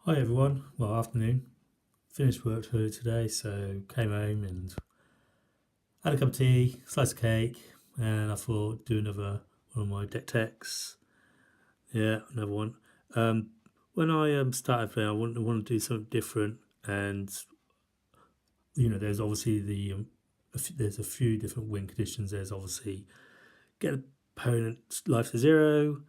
Hi everyone, well afternoon. Finished work early today, so came home and had a cup of tea, slice of cake, and I thought do another one of my deck techs. Yeah, another one. Um, when I started playing, I want to do something different, and there's obviously there's a few different win conditions. There's obviously get opponent life to zero,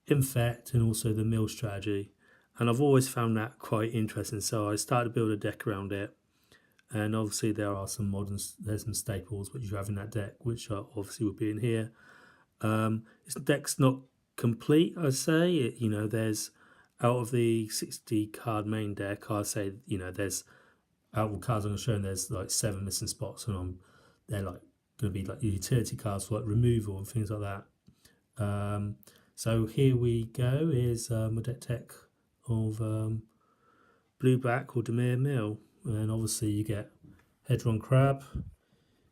infect, and also the mill strategy. And I've always found that quite interesting, so I started to build a deck around it. And obviously there are there's some staples which you have in that deck, which are obviously would be in here. This deck's not complete, I'd say. There's out of the 60 card main deck, I'd say, there's out of the cards I'm going to show, there's like 7 missing spots, and they're like going to be like utility cards for like removal and things like that. So here we go. Is a deck tech of blue black or Dimir Mill, and obviously you get Hedron Crab.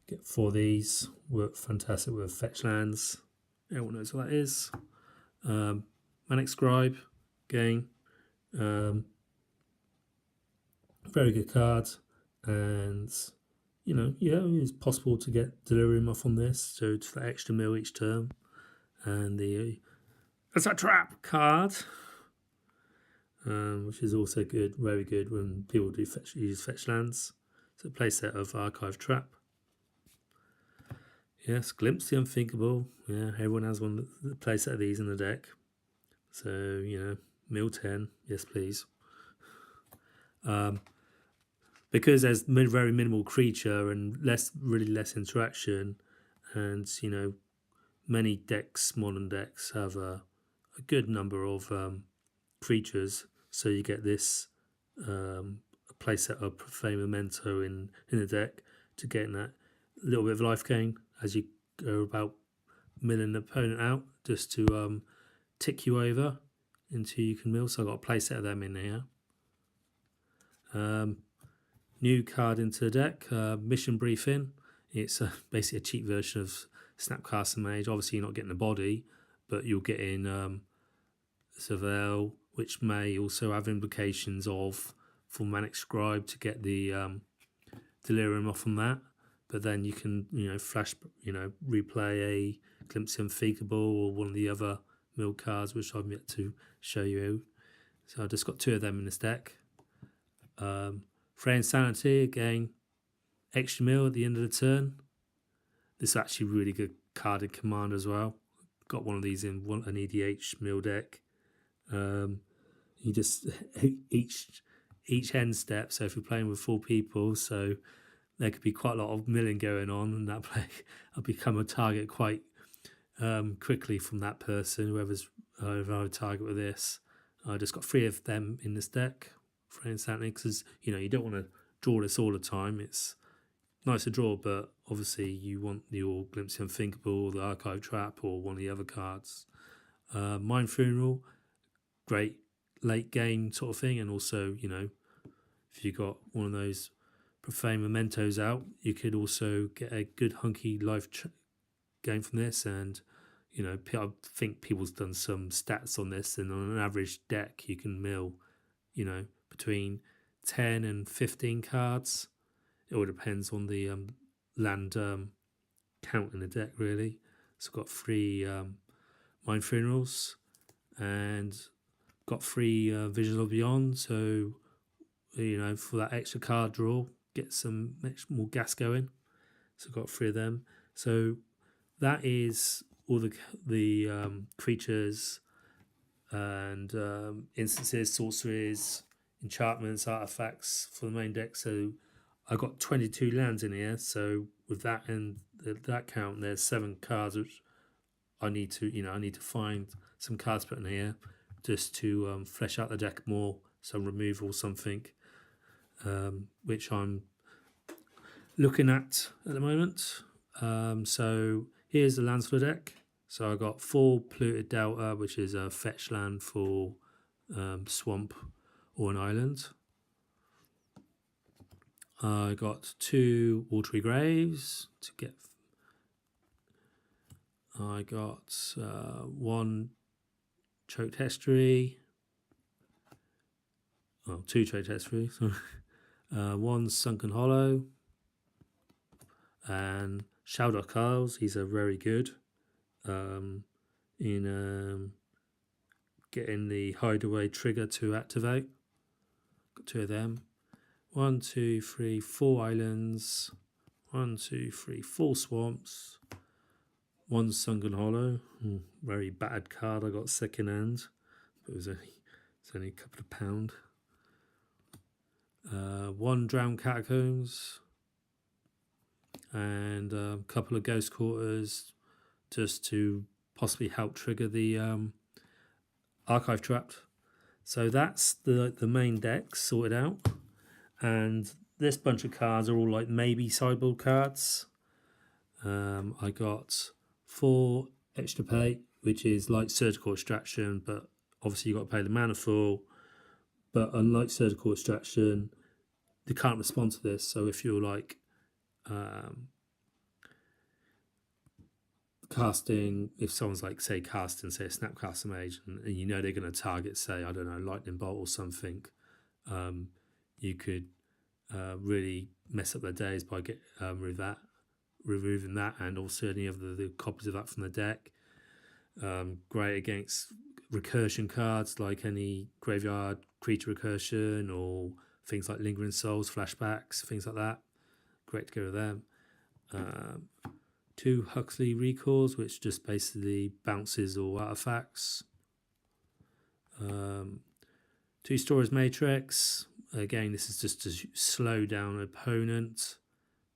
Get 4 of these. Work fantastic with fetch lands. Everyone knows what that is. Manic Scribe, again. Very good card. And, it's possible to get Delirium off on this. So it's for extra mill each turn. And that's a trap card. Which is also good, very good when people do use fetch lands. So playset of Archive Trap. Yes, Glimpse the Unthinkable. Yeah, everyone has one playset of these in the deck. So, mill 10, yes please. Because there's very minimal creature and really less interaction, and many decks, modern decks, have a good number of creatures. So you get this playset of Profane Memento in the deck to get that little bit of life gain as you go about milling the opponent out, just to tick you over until you can mill. So I've got a playset of them in here. New card into the deck, Mission Briefing. It's basically a cheap version of Snapcaster Mage. Obviously you're not getting the body, but you're getting Surveil, which may also have implications of for Manic Scribe to get the Delirium off on that. But then you can, replay a Glimpse of Unthinkable or one of the other mill cards, which I've yet to show you. So I've just got 2 of them in this deck. Frey Insanity, again, extra mill at the end of the turn. This is actually a really good card in Command as well. Got one of these in an EDH mill deck. You just each end step. So if you're playing with 4 people, so there could be quite a lot of milling going on, and that play will become a target quite quickly from that person. Whoever's a target with this. I just got 3 of them in this deck. Frey Insanity, because you don't want to draw this all the time. It's nice to draw, but obviously you want your Glimpse of Unthinkable, the Archive Trap, or one of the other cards. Mind Funeral, great late game sort of thing, and also if you got one of those Profane Mementos out, you could also get a good hunky life game from this. And I think people's done some stats on this, and on an average deck you can mill between 10 and 15 cards. It all depends on the land count in the deck, really. So I've got 3 Mind Funerals and got 3 Visions of Beyond. So for that extra card draw, get some more gas going. So I've got 3 of them. So that is all the creatures and instances, sorceries, enchantments, artifacts for the main deck. So I got 22 lands in here. So with that and that count, there's 7 cards which I need to find some cards put in here just to flesh out the deck more. Some removal, something which I'm looking at the moment. So here's the lands for the deck. So I got 4 Polluted Delta, which is a fetch land for swamp or an island. I got 2 Watery Graves to get. I got 1 Choked Estuary. Oh, 2 trade text free. Sorry. 1 Sunken Hollow. And Shaldar Kyles, these are very good in getting the hideaway trigger to activate. Got 2 of them. 1, 2, 3, 4 islands. 1, 2, 3, 4 swamps. 1 Sunken Hollow. Very bad card. I got second hand, but it's only a couple of pound. 1 Drowned Catacombs. And a couple of Ghost Quarters, just to possibly help trigger the Archive Trap. So that's the main deck sorted out. And this bunch of cards are all like maybe sideboard cards. I got 4 Extra Pay, which is like Surgical Extraction, but obviously you've got to pay the mana full. But unlike Surgical Extraction, they can't respond to this. So if you're like casting, if someone's like say casting, say a Snapcaster Mage, and you know they're going to target, say, I don't know, Lightning Bolt or something, you could really mess up their days by removing that, and also any of the copies of that from the deck. Great against recursion cards like any graveyard creature recursion or things like Lingering Souls, flashbacks, things like that. Great to go with them. 2 Huxley Recalls, which just basically bounces all artifacts. 2 Storage Matrix. Again, this is just to slow down an opponent,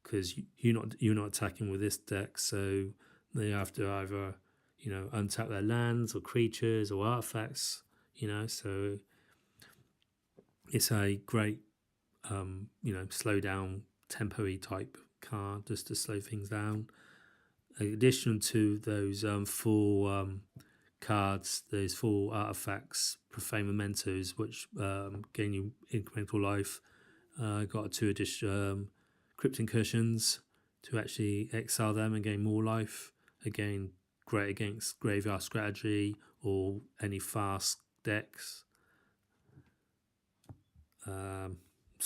because you're not attacking with this deck, so they have to either untap their lands or creatures or artifacts. So it's a great slow down tempo-y type card just to slow things down. In addition to those 4 cards, those 4 artifacts, Profane Mementos, which gain you incremental life. I got 2 additional Crypt Incursions to actually exile them and gain more life. Again, great against Graveyard Strategy or any fast decks. Some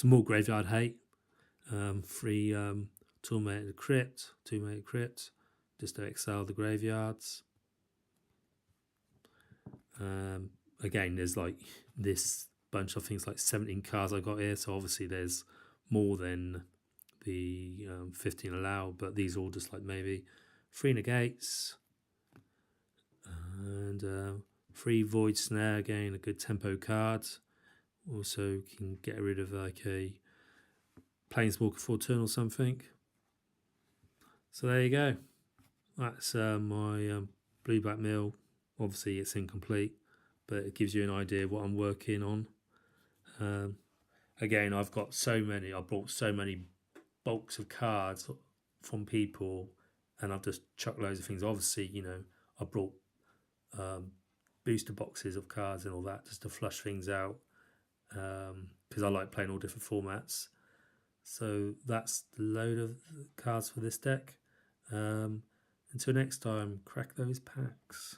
more Graveyard Hate. 3 Tormented Crypt, 2 Crypt, just to exile the graveyards. Again, there's like this bunch of things, like 17 cards I got here, so obviously there's more than the 15 allowed, but these are all just like maybe 3 Negates and 3 Void Snare, again a good tempo card. Also can get rid of like a Planeswalker for turn or something. So there you go. That's my blue-black mill. Obviously it's incomplete, but it gives you an idea of what I'm working on. Again, I've got so many. I bought so many bulks of cards from people, and I've just chucked loads of things. Obviously, I brought booster boxes of cards and all that just to flush things out, because I like playing all different formats. So that's the load of cards for this deck. Until next time, crack those packs.